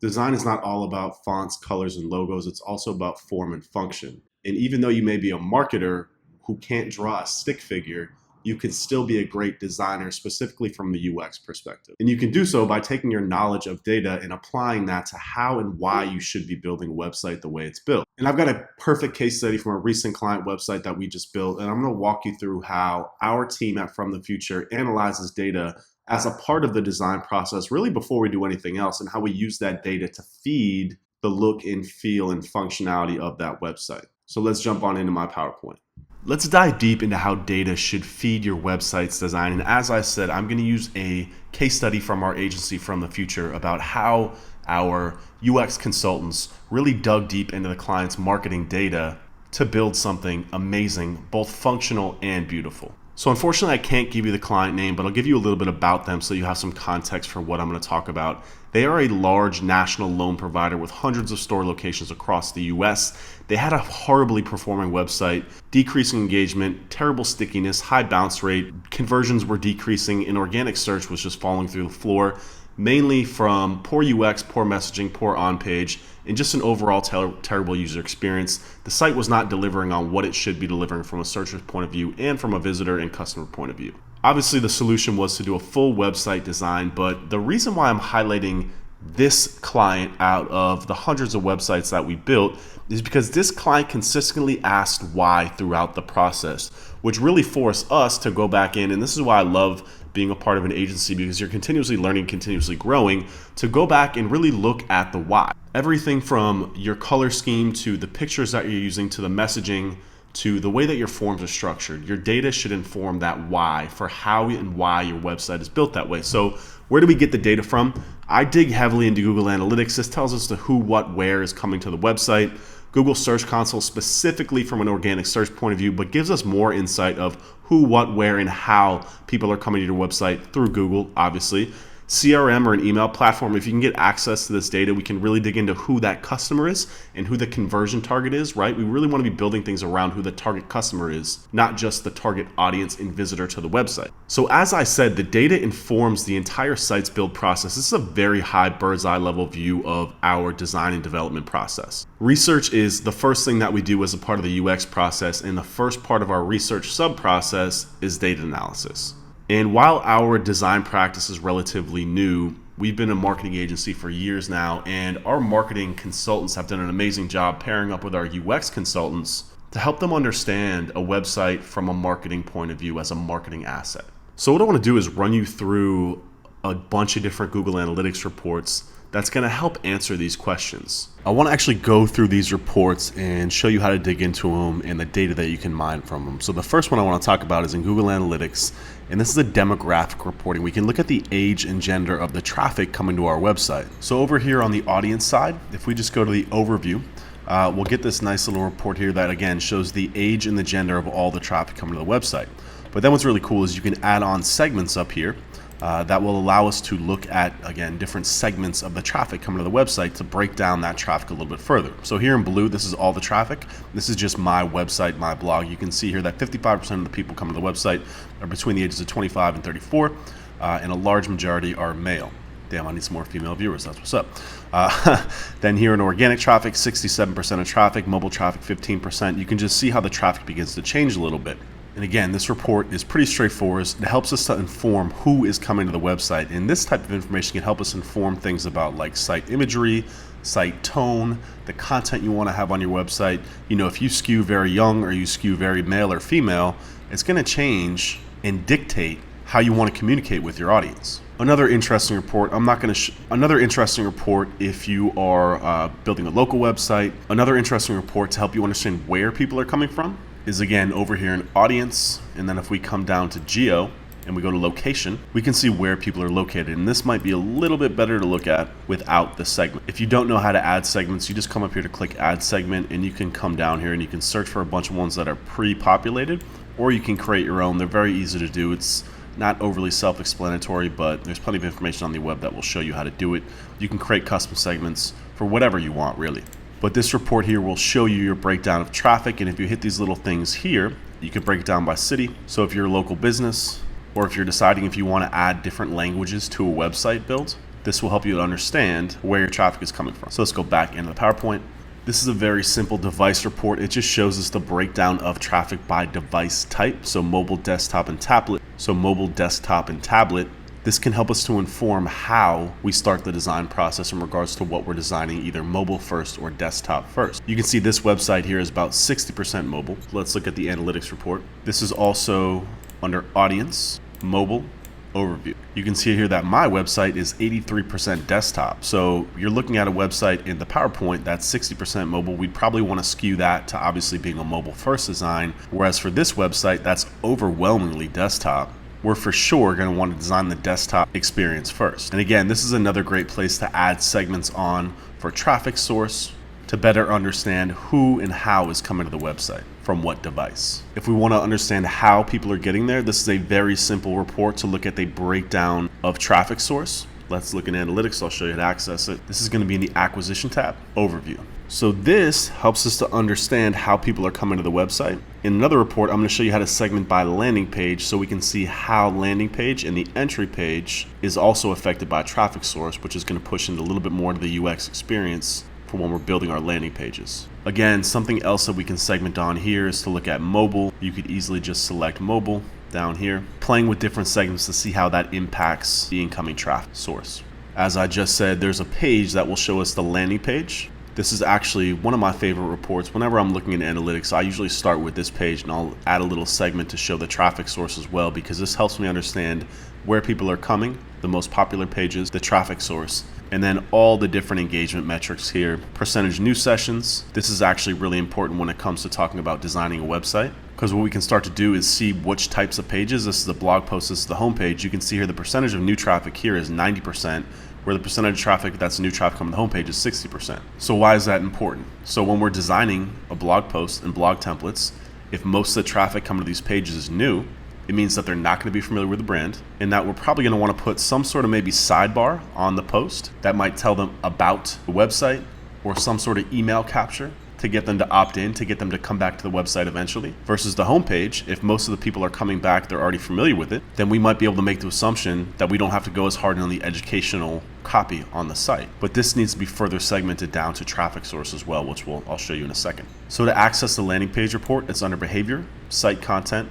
Design is not all about fonts, colors, and logos. It's also about form and function. And even though you may be a marketer who can't draw a stick figure, you can still be a great designer, specifically from the UX perspective. And you can do so by taking your knowledge of data and applying that to how and why you should be building a website the way it's built. And I've got a perfect case study from a recent client website that we just built, and I'm going to walk you through how our team at From the Future analyzes data as a part of the design process, really before we do anything else, and how we use that data to feed the look and feel and functionality of that website. So let's jump on into my PowerPoint. Let's dive deep into how data should feed your website's design. And as I said, I'm going to use a case study from our agency From the Future about how our UX consultants really dug deep into the client's marketing data to build something amazing, both functional and beautiful. So unfortunately, I can't give you the client name, but I'll give you a little bit about them so you have some context for what I'm going to talk about. They are a large national loan provider with hundreds of store locations across the US. They had a horribly performing website, decreasing engagement, terrible stickiness, high bounce rate, conversions were decreasing, and organic search was just falling through the floor, mainly from poor UX, poor messaging, poor on-page, and just an overall terrible user experience. The site was not delivering on what it should be delivering from a searcher's point of view and from a visitor and customer point of view. Obviously, the solution was to do a full website design, but the reason why I'm highlighting this client out of the hundreds of websites that we built is because this client consistently asked why throughout the process, which really forced us to go back in. And this is why I love being a part of an agency, because you're continuously learning, continuously growing, to go back and really look at the why. Everything from your color scheme to the pictures that you're using to the messaging to the way that your forms are structured. Your data should inform that why for how and why your website is built that way. So where do we get the data from? I dig heavily into Google Analytics. This tells us the who, what, where is coming to the website. Google Search Console specifically from an organic search point of view, but gives us more insight of who, what, where, and how people are coming to your website through Google, obviously. CRM or an email platform, if you can get access to this data, we can really dig into who that customer is and who the conversion target is, right? We really want to be building things around who the target customer is, not just the target audience and visitor to the website. So as I said, the data informs the entire site's build process. This is a very high bird's eye level view of our design and development process. Research is the first thing that we do as a part of the UX process, and the first part of our research sub-process is data analysis. And while our design practice is relatively new, we've been a marketing agency for years now, and our marketing consultants have done an amazing job pairing up with our UX consultants to help them understand a website from a marketing point of view as a marketing asset. So what I want to do is run you through a bunch of different Google Analytics reports that's going to help answer these questions. I want to actually go through these reports and show you how to dig into them and the data that you can mine from them. So the first one I want to talk about is in Google Analytics, and this is a demographic reporting. We can look at the age and gender of the traffic coming to our website. So over here on the audience side, if we just go to the overview, we'll get this nice little report here that again shows the age and the gender of all the traffic coming to the website. But then what's really cool is you can add on segments up here that will allow us to look at, again, different segments of the traffic coming to the website to break down that traffic a little bit further. So here in blue, this is all the traffic. This is just my website, my blog. You can see here that 55% of the people coming to the website are between the ages of 25 and 34, and a large majority are male. Damn, I need some more female viewers. That's what's up. Then here in organic traffic, 67% of traffic, mobile traffic, 15%. You can just see how the traffic begins to change a little bit. And again, this report is pretty straightforward. It helps us to inform who is coming to the website. And this type of information can help us inform things about like site imagery, site tone, the content you want to have on your website. You know, if you skew very young or you skew very male or female, it's going to change and dictate how you want to communicate with your audience. Another interesting report, another interesting report if you are building a local website. Another interesting report to help you understand where people are coming from is again over here in audience, and then if we come down to geo and we go to location, we can see where people are located, and this might be a little bit better to look at without the segment. If you don't know how to add segments, you just come up here to click add segment, and you can come down here and you can search for a bunch of ones that are pre-populated, or you can create your own. They're very easy to do. It's not overly self-explanatory, but there's plenty of information on the web that will show you how to do it. You can create custom segments for whatever you want, really. But this report here will show you your breakdown of traffic, and if you hit these little things here, you can break it down by city. So if you're a local business, or if you're deciding if you want to add different languages to a website build, This will help you to understand where your traffic is coming from. So let's go back into the PowerPoint. This is a very simple device report. It just shows us the breakdown of traffic by device type. So mobile, desktop, and tablet. This can help us to inform how we start the design process in regards to what we're designing, either mobile first or desktop first. You can see this website here is about 60% mobile. Let's look at the analytics report. This is also under audience, mobile, overview. You can see here that my website is 83% desktop. So you're looking at a website in the PowerPoint that's 60% mobile. We'd probably want to skew that to obviously being a mobile first design. Whereas for this website that's overwhelmingly desktop, we're for sure going to want to design the desktop experience first. And again, this is another great place to add segments on for traffic source to better understand who and how is coming to the website from what device. If we want to understand how people are getting there, this is a very simple report to look at the breakdown of traffic source. Let's look in analytics. I'll show you how to access it. This is going to be in the acquisition tab, overview. So this helps us to understand how people are coming to the website. In another report, I'm going to show you how to segment by landing page so we can see how landing page and the entry page is also affected by traffic source, which is going to push into a little bit more to the UX experience for when we're building our landing pages. Again, something else that we can segment on here is to look at mobile. You could easily just select mobile down here, playing with different segments to see how that impacts the incoming traffic source. As I just said, there's a page that will show us the landing page. This is actually one of my favorite reports. Whenever I'm looking at analytics, I usually start with this page and I'll add a little segment to show the traffic source as well, because this helps me understand where people are coming, the most popular pages, the traffic source, and then all the different engagement metrics here. Percentage new sessions. This is actually really important when it comes to talking about designing a website, because what we can start to do is see which types of pages. This is the blog post, this is the homepage. You can see here the percentage of new traffic here is 90%, where the percentage of traffic that's new traffic coming to the homepage is 60%. So why is that important? So when we're designing a blog post and blog templates, if most of the traffic coming to these pages is new, it means that they're not going to be familiar with the brand, and that we're probably going to want to put some sort of maybe sidebar on the post that might tell them about the website, or some sort of email capture to get them to opt in, to get them to come back to the website eventually. Versus the homepage, if most of the people are coming back, they're already familiar with it, then we might be able to make the assumption that we don't have to go as hard on the educational copy on the site. But this needs to be further segmented down to traffic source as well, which I'll show you in a second. So to access the landing page report, it's under behavior, site content,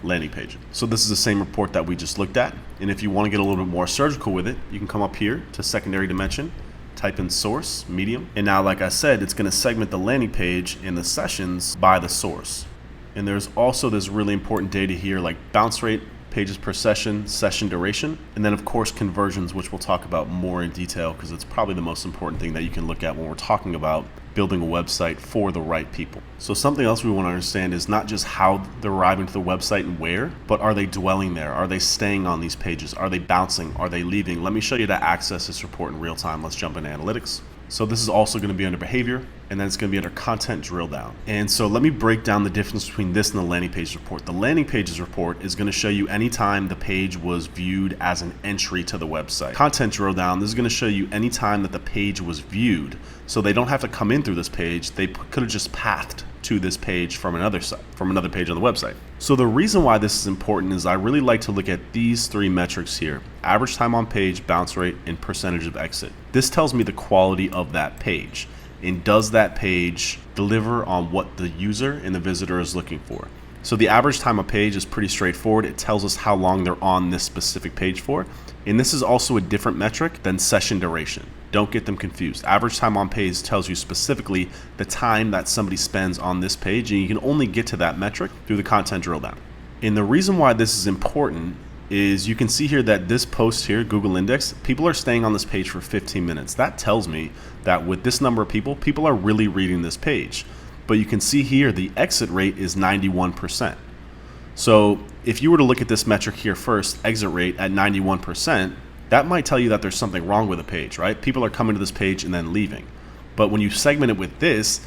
landing page. So this is the same report that we just looked at. And if you want to get a little bit more surgical with it, you can come up here to secondary dimension, type in source, medium. And now, like I said, it's going to segment the landing page and the sessions by the source. And there's also this really important data here like bounce rate, pages per session, session duration, and then of course conversions, which we'll talk about more in detail because it's probably the most important thing that you can look at when we're talking about building a website for the right people. So something else we want to understand is not just how they're arriving to the website and where, but are they dwelling there? Are they staying on these pages? Are they bouncing? Are they leaving? Let me show you how to access this report in real time. Let's jump into analytics. So this is also going to be under behavior, and then it's going to be under content drill down. And so let me break down the difference between this and the landing page report. The landing pages report is going to show you anytime the page was viewed as an entry to the website. Content drill down, this is going to show you anytime that the page was viewed. So they don't have to come in through this page. They could have just pathed to this page from another site, from another page on the website. So the reason why this is important is I really like to look at these three metrics here: average time on page, bounce rate, and percentage of exit. This tells me the quality of that page, and does that page deliver on what the user and the visitor is looking for. So the average time on page is pretty straightforward. It tells us how long they're on this specific page for. And this is also a different metric than session duration. Don't get them confused. Average time on page tells you specifically the time that somebody spends on this page, and you can only get to that metric through the content drill down. And the reason why this is important is you can see here that this post here, Google Index, people are staying on this page for 15 minutes. That tells me that with this number of people are really reading this page. But you can see here the exit rate is 91%. So if you were to look at this metric here first, exit rate at 91%, that might tell you that there's something wrong with the page, right? People are coming to this page and then leaving. But when you segment it with this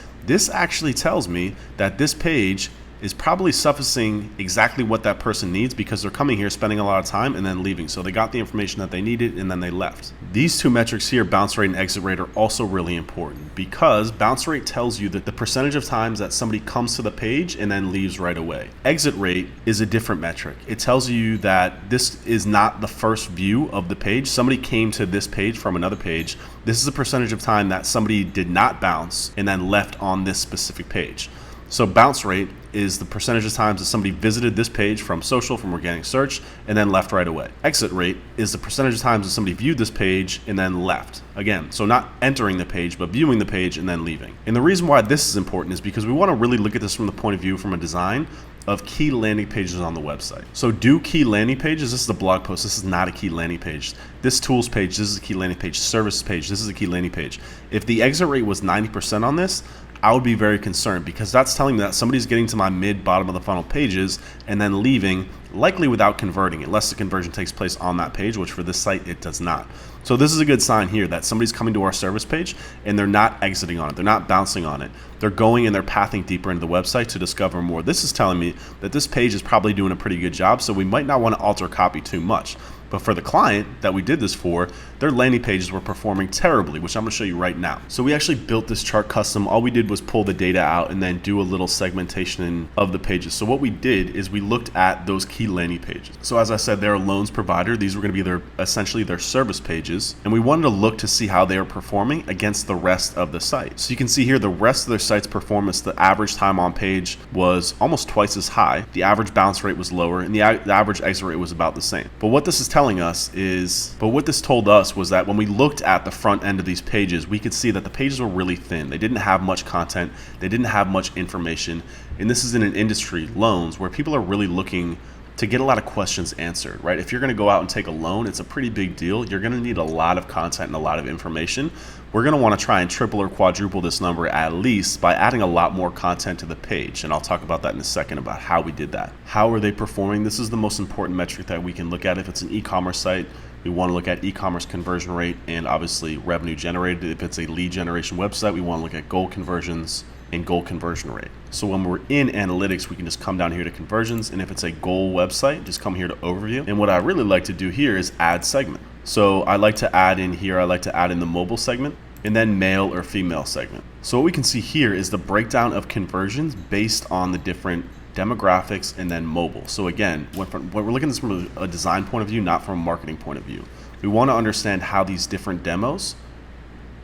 actually tells me that this page is probably sufficing exactly what that person needs, because they're coming here, spending a lot of time, and then leaving. So they got the information that they needed, and then they left. These two metrics here, bounce rate and exit rate, are also really important, because bounce rate tells you that the percentage of times that somebody comes to the page and then leaves right away. Exit rate is a different metric. It tells you that this is not the first view of the page. Somebody came to this page from another page. This is a percentage of time that somebody did not bounce and then left on this specific page. So bounce rate is the percentage of times that somebody visited this page from social, from organic search, and then left right away. Exit rate is the percentage of times that somebody viewed this page and then left. Again, so not entering the page, but viewing the page and then leaving. And the reason why this is important is because we want to really look at this from the point of view from a design of key landing pages on the website. So do key landing pages, this is a blog post, this is not a key landing page. This tools page, this is a key landing page. Service page, this is a key landing page. If the exit rate was 90% on this, I would be very concerned, because that's telling me that somebody's getting to my mid bottom of the funnel pages and then leaving, likely without converting, unless the conversion takes place on that page, which for this site it does not. So this is a good sign here that somebody's coming to our service page and they're not exiting on it, they're not bouncing on it, they're going and they're pathing deeper into the website to discover more. This is telling me that this page is probably doing a pretty good job, so we might not want to alter copy too much. But for the client that we did this for, their landing pages were performing terribly, which I'm going to show you right now. So we actually built this chart custom. All we did was pull the data out and then do a little segmentation of the pages. So what we did is we looked at those key landing pages. So as I said, they're a loans provider. These were going to be essentially their service pages. And we wanted to look to see how they are performing against the rest of the site. So you can see here the rest of their site's performance, the average time on page was almost twice as high. The average bounce rate was lower, and the average exit rate was about the same. But what this is telling us is, what this told us was that when we looked at the front end of these pages, we could see that the pages were really thin. They didn't have much content. They didn't have much information. And this is in an industry, loans, where people are really looking to get a lot of questions answered, right? If you're going to go out and take a loan, it's a pretty big deal. You're going to need a lot of content and a lot of information. We're going to want to try and triple or quadruple this number at least by adding a lot more content to the page. And I'll talk about that in a second about how we did that. How are they performing? This is the most important metric that we can look at. If it's an e-commerce site, we want to look at e-commerce conversion rate and obviously revenue generated. If it's a lead generation website, we want to look at goal conversions and goal conversion rate. So when we're in analytics, we can just come down here to conversions, and if it's a goal website, just come here to overview. And what I really like to do here is add segment. So I like to add in here, I like to add in the mobile segment and then male or female segment. So what we can see here is the breakdown of conversions based on the different demographics and then mobile. So again, when we're looking at this from a design point of view, not from a marketing point of view, we want to understand how these different demos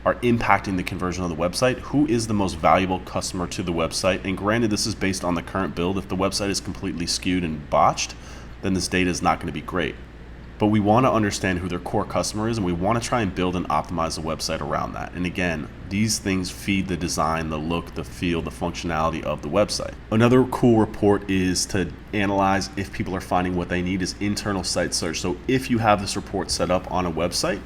are impacting the conversion of the website. Who is the most valuable customer to the website? And granted, this is based on the current build. If the website is completely skewed and botched, then this data is not going to be great. But we want to understand who their core customer is, and we want to try and build and optimize the website around that. And again, these things feed the design, the look, the feel, the functionality of the website. Another cool report is to analyze if people are finding what they need is internal site search. So if you have this report set up on a website,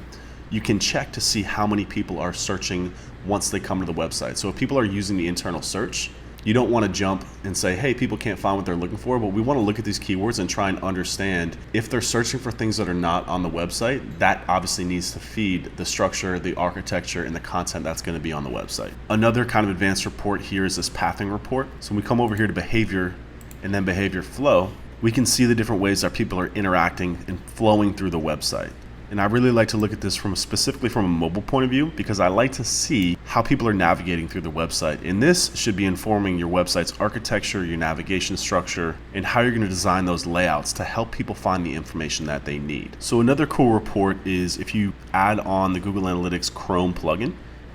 you can check to see how many people are searching once they come to the website. So if people are using the internal search, you don't want to jump and say, hey, people can't find what they're looking for, but we want to look at these keywords and try and understand if they're searching for things that are not on the website. That obviously needs to feed the structure, the architecture, and the content that's going to be on the website. Another kind of advanced report here is this pathing report. So when we come over here to behavior and then behavior flow, we can see the different ways that people are interacting and flowing through the website. And I really like to look at this specifically from a mobile point of view, because I like to see how people are navigating through the website. And this should be informing your website's architecture, your navigation structure, and how you're going to design those layouts to help people find the information that they need. So another cool report is if you add on the Google Analytics Chrome plugin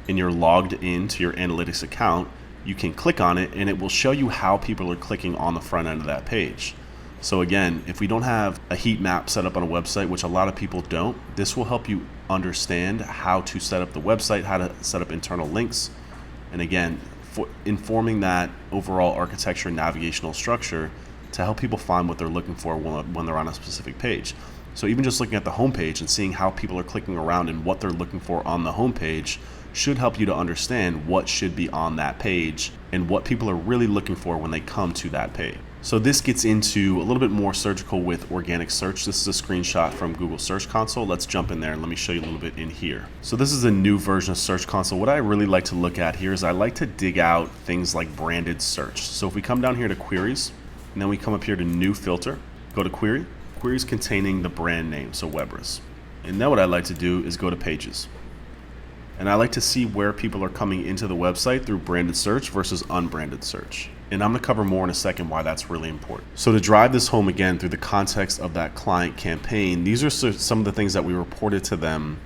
and you're logged into your analytics account, you can click on it and it will show you how people are clicking on the front end of that page. So again, if we don't have a heat map set up on a website, which a lot of people don't, this will help you understand how to set up the website, how to set up internal links. And again, for informing that overall architecture and navigational structure to help people find what they're looking for when they're on a specific page. So even just looking at the homepage and seeing how people are clicking around and what they're looking for on the homepage should help you to understand what should be on that page and what people are really looking for when they come to that page. So this gets into a little bit more surgical with organic search. This is a screenshot from Google Search Console. Let's jump in there and let me show you a little bit in here. So this is a new version of Search Console. What I really like to look at here is I like to dig out things like branded search. So if we come down here to queries, and then we come up here to new filter, go to queries containing the brand name, so Webris. And now what I like to do is go to pages. And I like to see where people are coming into the website through branded search versus unbranded search. And I'm going to cover more in a second why that's really important. So to drive this home again through the context of that client campaign, these are some of the things that we reported to them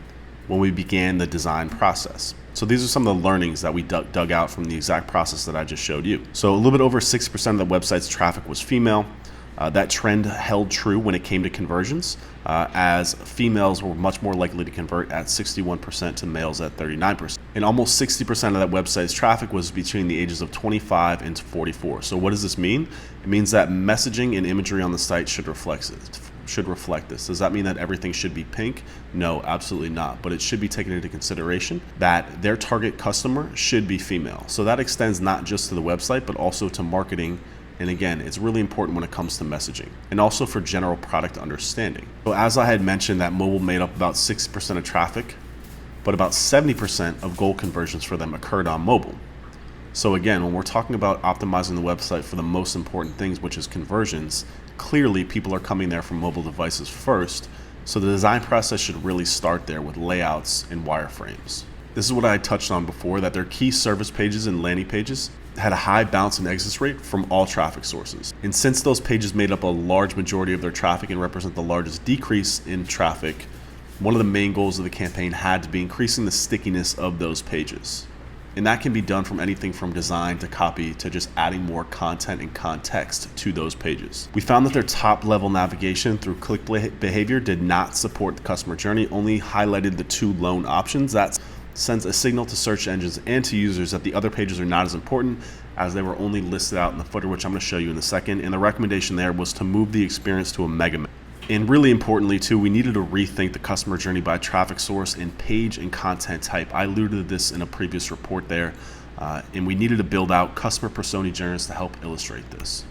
when we began the design process. So these are some of the learnings that we dug out from the exact process that I just showed you. So a little bit over 6% of the website's traffic was female. That trend held true when it came to conversions, as females were much more likely to convert at 61% to males at 39%. And almost 60% of that website's traffic was between the ages of 25 and 44. So what does this mean? It means that messaging and imagery on the site should reflect this. Does that mean that everything should be pink? No, absolutely not. But it should be taken into consideration that their target customer should be female. So that extends not just to the website, but also to marketing. And again, it's really important when it comes to messaging and also for general product understanding. So as I had mentioned, that mobile made up about 60% of traffic, but about 70% of goal conversions for them occurred on mobile. So again, when we're talking about optimizing the website for the most important things, which is conversions, clearly people are coming there from mobile devices first. So the design process should really start there with layouts and wireframes. This is what I touched on before, that their key service pages and landing pages had a high bounce and exit rate from all traffic sources. And since those pages made up a large majority of their traffic and represent the largest decrease in traffic, one of the main goals of the campaign had to be increasing the stickiness of those pages. And that can be done from anything from design to copy to just adding more content and context to those pages. We found that their top level navigation through click behavior did not support the customer journey, only highlighted the two lone options. That sends a signal to search engines and to users that the other pages are not as important, as they were only listed out in the footer, which I'm going to show you in a second. And the recommendation there was to move the experience to a megamoney. And really importantly too, we needed to rethink the customer journey by traffic source and page and content type. I alluded to this in a previous report there, and we needed to build out customer persona journeys to help illustrate this.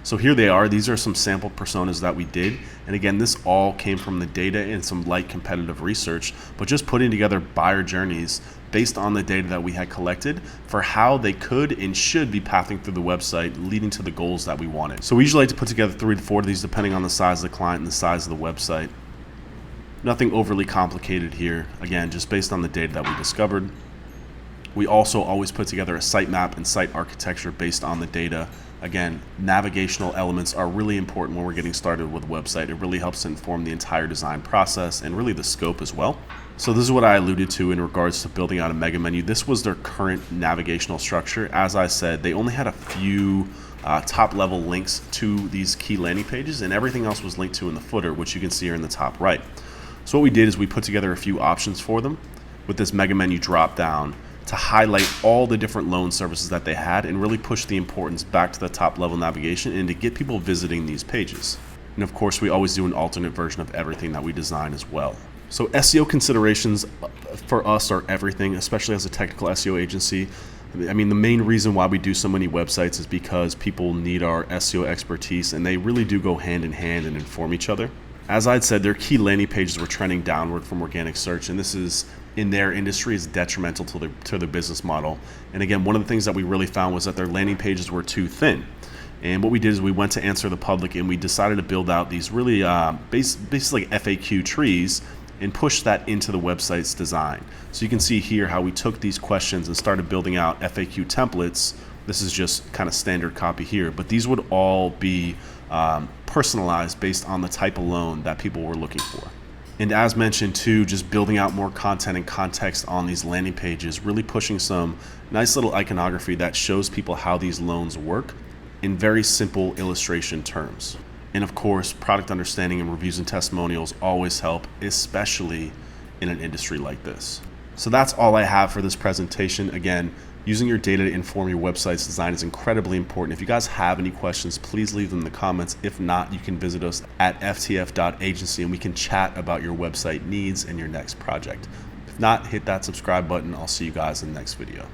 So here they are. These are some sample personas that we did. And again, this all came from the data and some light competitive research, but just putting together buyer journeys based on the data that we had collected for how they could and should be pathing through the website, leading to the goals that we wanted. So we usually like to put together 3 to 4 of these depending on the size of the client and the size of the website. Nothing overly complicated here. Again, just based on the data that we discovered. We also always put together a sitemap and site architecture based on the data. Again, navigational elements are really important when we're getting started with a website. It really helps to inform the entire design process and really the scope as well. So this is what I alluded to in regards to building out a mega menu. This was their current navigational structure. As I said, they only had a few top level links to these key landing pages, and everything else was linked to in the footer, which you can see here in the top right. So what we did is we put together a few options for them with this mega menu drop down to highlight all the different loan services that they had and really push the importance back to the top level navigation and to get people visiting these pages. And of course, we always do an alternate version of everything that we design as well. So SEO considerations for us are everything, especially as a technical SEO agency. I mean, the main reason why we do so many websites is because people need our SEO expertise, and they really do go hand in hand and inform each other. As I'd said, their key landing pages were trending downward from organic search, and this is, in their industry, is detrimental to their business model. And again, one of the things that we really found was that their landing pages were too thin. And what we did is we went to answer the public, and we decided to build out these really basically FAQ trees and push that into the website's design. So you can see here how we took these questions and started building out FAQ templates. This is just kind of standard copy here, but these would all be personalized based on the type of loan that people were looking for. And as mentioned too, just building out more content and context on these landing pages, really pushing some nice little iconography that shows people how these loans work in very simple illustration terms. And of course, product understanding and reviews and testimonials always help, especially in an industry like this. So that's all I have for this presentation. Again, using your data to inform your website's design is incredibly important. If you guys have any questions, please leave them in the comments. If not, you can visit us at ftf.agency and we can chat about your website needs and your next project. If not, hit that subscribe button. I'll see you guys in the next video.